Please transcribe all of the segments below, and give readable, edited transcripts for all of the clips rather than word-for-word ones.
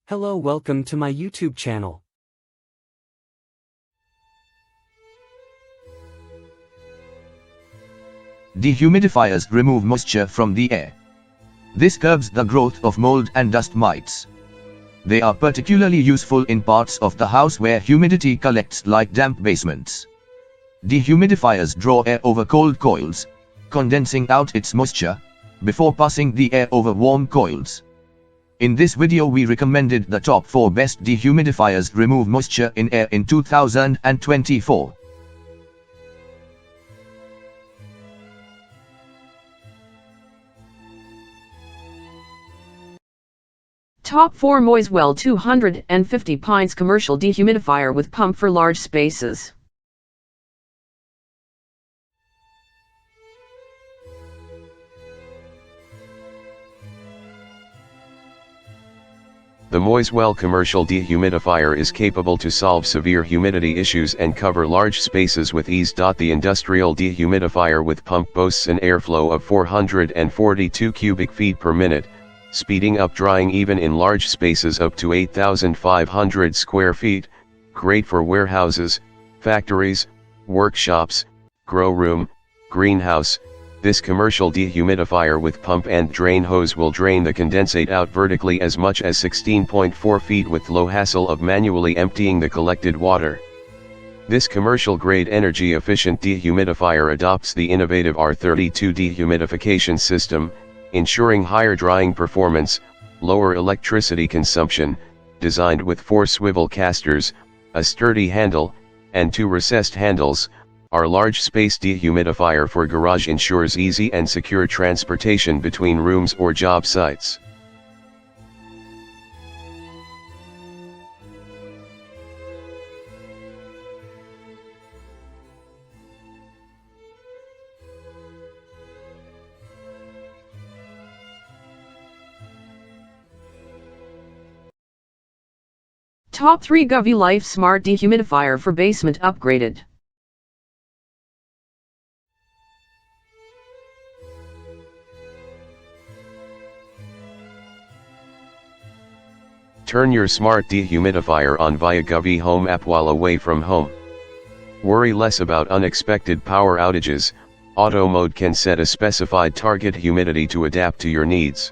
Hello, welcome to my YouTube channel. Dehumidifiers remove moisture from the air. This curbs the growth of mold and dust mites. They are particularly useful in parts of the house where humidity collects, like damp basements. Dehumidifiers draw air over cold coils, condensing out its moisture, before passing the air over warm coils. In this video we recommended the top 4 best dehumidifiers remove moisture in air in 2024. Top 4 Moiswell 250 pints commercial dehumidifier with pump for large spaces. The Moiswell commercial dehumidifier is capable to solve severe humidity issues and cover large spaces with ease. The industrial dehumidifier with pump boasts an airflow of 442 cubic feet per minute, speeding up drying even in large spaces up to 8,500 square feet, great for warehouses, factories, workshops, grow room, greenhouse. This commercial dehumidifier with pump and drain hose will drain the condensate out vertically as much as 16.4 feet with low hassle of manually emptying the collected water. This commercial-grade energy-efficient dehumidifier adopts the innovative R32 dehumidification system, ensuring higher drying performance, lower electricity consumption, designed with 4 swivel casters, a sturdy handle, and 2 recessed handles. Our large space dehumidifier for garage ensures easy and secure transportation between rooms or job sites. Top 3 Sq.Ft Life Smart Dehumidifier for Basement upgraded. Turn your smart dehumidifier on via Sq.Ft Home app while away from home. Worry less about unexpected power outages. Auto mode can set a specified target humidity to adapt to your needs.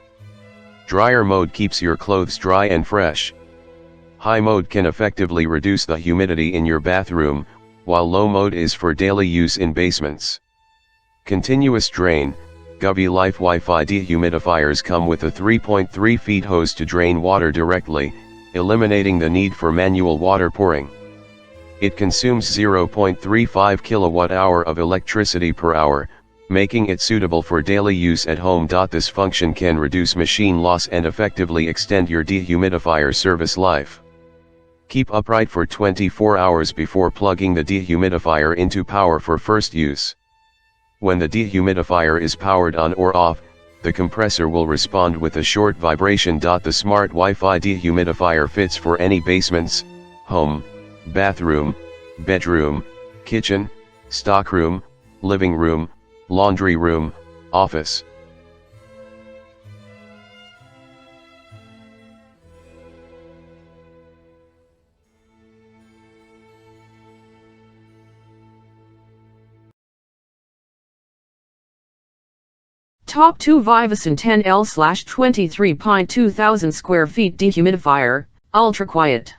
Dryer mode keeps your clothes dry and fresh. High mode can effectively reduce the humidity in your bathroom, while low mode is for daily use in basements. Continuous drain. Sq.Ft Life Wi-Fi dehumidifiers come with a 3.3 feet hose to drain water directly, eliminating the need for manual water pouring. It consumes 0.35 kilowatt-hour of electricity per hour, making it suitable for daily use at home. This function can reduce machine loss and effectively extend your dehumidifier service life. Keep upright for 24 hours before plugging the dehumidifier into power for first use. When the dehumidifier is powered on or off, the compressor will respond with a short vibration. The smart Wi-Fi dehumidifier fits for any basements, home, bathroom, bedroom, kitchen, stockroom, living room, laundry room, office. Top 2 Vivison 10L/23 Pint 2000 square feet dehumidifier, ultra quiet.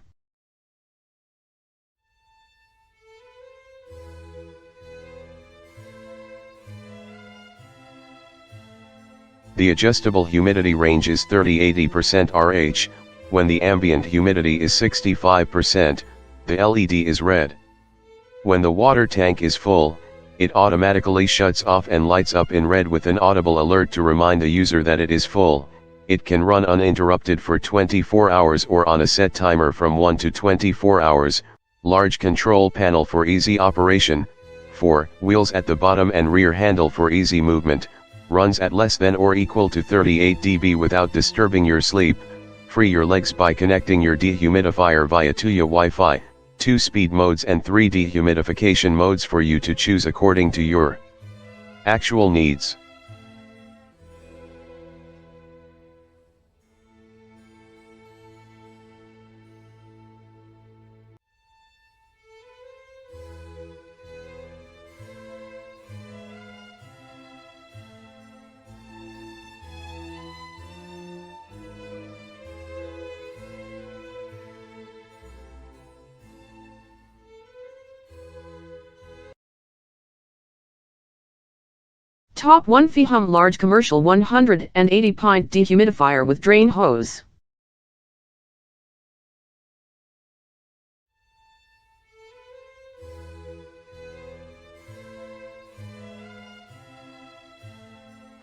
The adjustable humidity range is 30–80% RH. When the ambient humidity is 65%, the LED is red. When the water tank is full, it automatically shuts off and lights up in red with an audible alert to remind the user that it is full. It can run uninterrupted for 24 hours or on a set timer from 1 to 24 hours. Large control panel for easy operation. 4 wheels at the bottom and rear handle for easy movement. Runs at less than or equal to 38 dB without disturbing your sleep. Free your legs by connecting your dehumidifier via 2 Wi-Fi. 2 speed modes and 3 dehumidification modes for you to choose according to your actual needs. Top 1 FIHUM Large Commercial 180 Pint Dehumidifier with Drain Hose.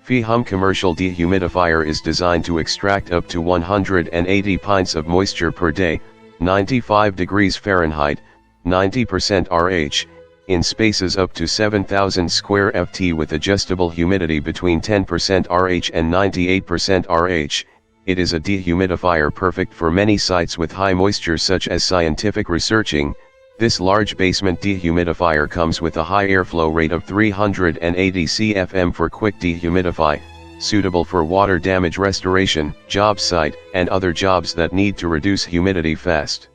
FIHUM Commercial Dehumidifier is designed to extract up to 180 pints of moisture per day, 95 degrees Fahrenheit, 90% RH, in spaces up to 7,000 square ft with adjustable humidity between 10% RH and 98% RH. It is a dehumidifier perfect for many sites with high moisture such as scientific researching. This large basement dehumidifier comes with a high airflow rate of 380 CFM for quick dehumidify, suitable for water damage restoration, job site, and other jobs that need to reduce humidity fast.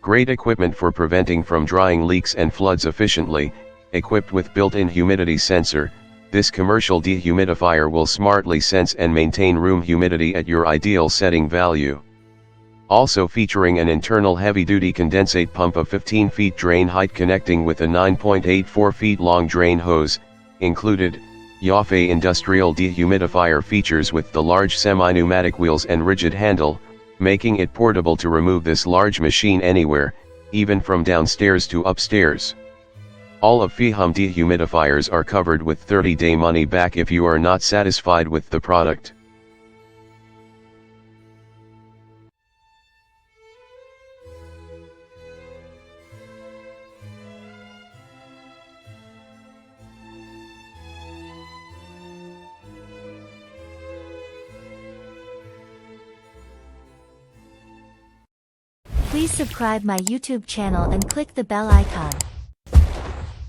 Great equipment for preventing from drying leaks and floods efficiently. Equipped with built-in humidity sensor, this commercial dehumidifier will smartly sense and maintain room humidity at your ideal setting value. Also featuring an internal heavy-duty condensate pump of 15 feet drain height connecting with a 9.84 feet long drain hose, included, Sq.Ft industrial dehumidifier features with the large semi-pneumatic wheels and rigid handle, making it portable to remove this large machine anywhere, even from downstairs to upstairs. All of FIHUM dehumidifiers are covered with 30-day money back if you are not satisfied with the product. Please subscribe my YouTube channel and click the bell icon.